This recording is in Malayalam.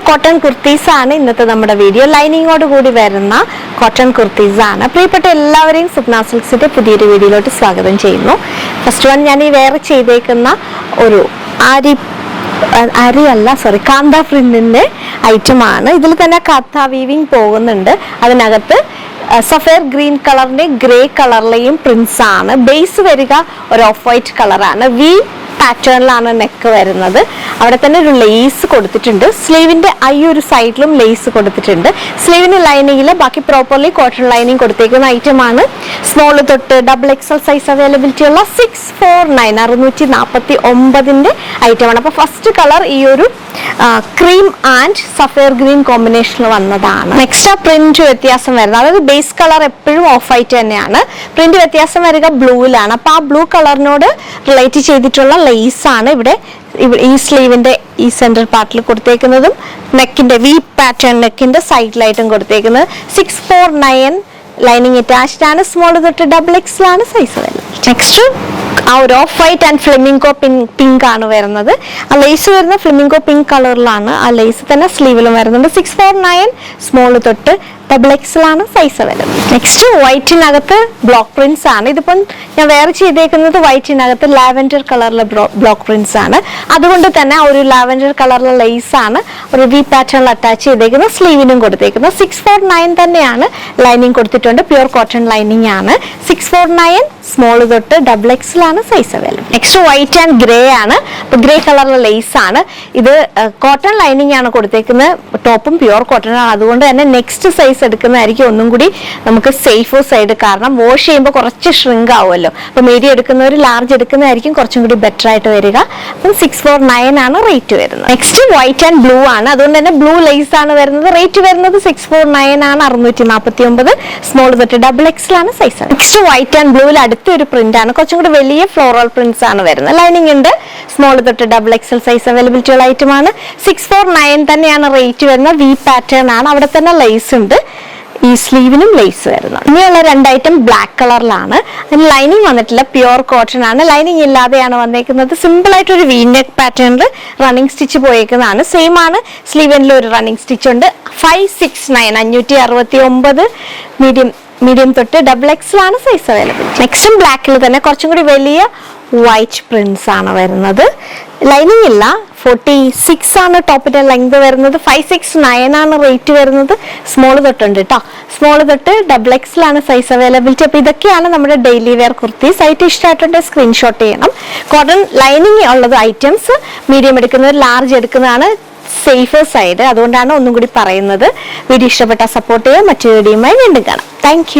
കോട്ടൺ കുർത്തീസ് ആണ് ഇന്നത്തെ നമ്മുടെ വീഡിയോ. ലൈനിങ്ങോട് കൂടി വരുന്ന കോട്ടൺ കുർത്തീസ് ആണ്. പ്രിയപ്പെട്ട എല്ലാവരെയും സ്വപ്ന സിൽക്സിന്റെ പുതിയൊരു വീഡിയോയിലോട്ട് സ്വാഗതം ചെയ്യുന്നു. ഫസ്റ്റ് വൺ ഞാൻ ഈ വെയർ ചെയ്തേക്കുന്ന ഒരു കാന്ത പ്രിന്റിന്റെ ഐറ്റം ആണ്. ഇതിൽ തന്നെ കഥ വീവിങ് പോകുന്നുണ്ട്. അതിനകത്ത് സഫയർ ഗ്രീൻ കളറിന്റെ ഗ്രേ കളറിലെയും പ്രിന്റ്സ് ആണ്. ബേസ് വരിക ഒരു ഓഫ് വൈറ്റ് കളറാണ്. വി പാറ്റേണിലാണ് നെക്ക് വരുന്നത്. അവിടെ തന്നെ ഒരു ലേസ് കൊടുത്തിട്ടുണ്ട്. സ്ലീവിന്റെ ഒരു സൈഡിലും ലേസ് കൊടുത്തിട്ടുണ്ട്. സ്ലീവിന് ലൈനിങ്ങിൽ ബാക്കി പ്രോപ്പർലി കോട്ടൺ ലൈനിങ് കൊടുത്തേക്കുന്ന ഐറ്റം ആണ്. സ്മോൾ തൊട്ട് ഡബിൾ എക്സൽ സൈസ് അവൈലബിലിറ്റി ഉള്ള 649 649 ഐറ്റമാണ്. അപ്പൊ ഫസ്റ്റ് കളർ ഈ ഒരു ക്രീം ആൻഡ് സഫയർ ഗ്രീൻ കോമ്പിനേഷനിൽ വന്നതാണ്. നെക്സ്റ്റ് പ്രിന്റ് വ്യത്യാസം വരുന്നത്, അതായത് ബേസ് കളർ എപ്പോഴും ഓഫ് വൈറ്റ് തന്നെയാണ്. പ്രിന്റ് വ്യത്യാസം വരിക ബ്ലൂവിലാണ്. അപ്പൊ ആ ബ്ലൂ കളറിനോട് റിലേറ്റ് ചെയ്തിട്ടുള്ള ലേസ് ആണ് ഇവിടെ ഈ സ്ലീവിന്റെ ഈ സെന്റർ പാർട്ടിൽ കൊടുത്തേക്കുന്നതും നെക്കിന്റെ വി പാറ്റേൺ നെക്കിന്റെ സൈഡിലായിട്ടും കൊടുത്തേക്കുന്നത്. 649 ലൈനിങ് അറ്റാച്ച്ഡ് ആണ്. സ്മോൾ തൊട്ട് ഡബിൾ എക്സൽ ആണ് സൈസ് വരുന്നത്. നെക്സ്റ്റ് ആ ഒരു of white and flamingo pink ആണ് വരുന്നത്. ആ ലേസ് വരുന്ന ഫ്ലെമിംഗോ പിങ്ക് കളറിലാണ്. ആ ലേസ് തന്നെ സ്ലീവിലും വരുന്നുണ്ട്. 649 സ്മോൾ തൊട്ട് ഡബിൾ എക്സൽ ആണ് സൈസ് വരുന്നത്. നെക്സ്റ്റ് വൈറ്റിനകത്ത് ബ്ലോക്ക് പ്രിന്റ്സ് ആണ്. ഇതിപ്പം ഞാൻ വേറെ ചെയ്തേക്കുന്നത് വൈറ്റിനകത്ത് ലാവൻഡർ കളറിലെ ബ്ലോക്ക് പ്രിന്റ്സ് ആണ്. അതുകൊണ്ട് തന്നെ ഒരു ലാവൻഡർ കളറിലെ ലേസ് ആണ് ഒരു വി പാറ്റേണിൽ അറ്റാച്ച് ചെയ്തേക്കുന്നത്. സ്ലീവിനും കൊടുത്തേക്കുന്നത് 649 തന്നെയാണ്. ലൈനിങ് കൊടുത്തിട്ടുണ്ട്. പ്യൂർ കോട്ടൺ ലൈനിങ് ആണ്. 649 സ്മോൾ തൊട്ട് ഡബിൾ എക്സൽ ആണ് size available. Next white and grey ആണ്. ഗ്രേ കളറിലെ ലേസ് ആണ്. ഇത് കോട്ടൺ ലൈനിങ് ആണ് കൊടുത്തേക്കുന്നത്. ടോപ്പും പ്യൂർ കോട്ടൺ ആണ്. അതുകൊണ്ട് തന്നെ നെക്സ്റ്റ് സൈസ് എടുക്കുന്നതായിരിക്കും ഒന്നും കൂടി നമുക്ക് സേഫ് സൈഡ്. കാരണം വാഷ് ചെയ്യുമ്പോൾ കുറച്ച് ഷ്രിങ്ക് ആവുമല്ലോ. അപ്പൊ മീഡിയം എടുക്കുന്നവർ ലാർജ് എടുക്കുന്നതായിരിക്കും കുറച്ചും കൂടി ബെറ്റർ ആയിട്ട് വരിക. അപ്പം 649 ആണ് റേറ്റ് വരുന്നത്. നെക്സ്റ്റ് വൈറ്റ് ആൻഡ് ബ്ലൂ ആണ്. അതുകൊണ്ട് തന്നെ ബ്ലൂ ലേസ് ആണ് വരുന്നത്. റേറ്റ് വരുന്നത് 649 ആണ്. 649 സ്മോൾ തൊട്ട് ഡബിൾ എക്സൽ ആണ് സൈസ്. നെക്സ്റ്റ് വൈറ്റ് ആൻഡ് ബ്ലൂവിൽ അടുത്തൊരു പ്രിന്റ് ആണ്. കുറച്ചും കൂടി വലിയ ഫ്ലോറൽ പ്രിന്റ്സ് ആണ് വരുന്നത്. ലൈനിങ് ഉണ്ട്. സ്മോൾ തൊട്ട് ഡബിൾ എക്സൽ സൈസ് അവൈലബിലിറ്റി ഉള്ള ഐറ്റം ആണ്. 649 തന്നെയാണ് റേറ്റ് വരുന്നത്. വി പാറ്റേൺ ആണ്. അവിടെ തന്നെ ലേസ് ഉണ്ട്. ഈ സ്ലീവിനും ലേസ് വരുന്നത്. ഇനിയുള്ള രണ്ട് ഐറ്റം ബ്ലാക്ക് കളറിലാണ്. അതിന് ലൈനിങ് വന്നിട്ടില്ല. പ്യൂർ കോട്ടൺ ആണ്. ലൈനിങ് ഇല്ലാതെയാണ് വന്നേക്കുന്നത്. സിമ്പിൾ ആയിട്ട് ഒരു വി നെക്ക് പാറ്റേണിൽ റണ്ണിങ് സ്റ്റിച്ച് പോയേക്കുന്നതാണ്. സെയിം ആണ്. സ്ലീവിനിൽ ഒരു റണ്ണിങ് സ്റ്റിച്ച് ഉണ്ട്. 569 569 മീഡിയം തൊട്ട് ഡബിൾ എക്സൽ ആണ് സൈസ് അവൈലബിൾ. നെക്സ്റ്റും ബ്ലാക്കിൽ തന്നെ കുറച്ചും കൂടി വലിയ വൈറ്റ് പ്രിന്റ്സ് ആണ് വരുന്നത്. ലൈനിങ് ഇല്ല. 46 ആണ് ടോപ്പിന്റെ ലെങ്ത് വരുന്നത്. 569 ആണ് റേറ്റ് വരുന്നത്. സ്മോൾ തൊട്ടുണ്ട് കേട്ടോ. സ്മോൾ തൊട്ട് ഡബിൾ എക്സൽ ആണ് സൈസ് അവൈലബിലിറ്റി. അപ്പൊ ഇതൊക്കെയാണ് നമ്മുടെ ഡെയിലി വെയർ കുർത്തീസ്. ആയിട്ട് ഇഷ്ടമായിട്ടുണ്ട് സ്ക്രീൻഷോട്ട് ചെയ്യണം. കോട്ടൺ ലൈനിങ് ഉള്ളത് ഐറ്റംസ് മീഡിയം എടുക്കുന്നവർ ലാർജ് എടുക്കുന്നതാണ് സേഫർ സൈഡ്. അതുകൊണ്ടാണ് ഒന്നും കൂടി പറയുന്നത്. വീഡിയോ ഇഷ്ടപ്പെട്ടാൽ സപ്പോർട്ട് ചെയ്യുക. മറ്റൊരു വീഡിയോയുമായി വീണ്ടും കാണാം. Thank you.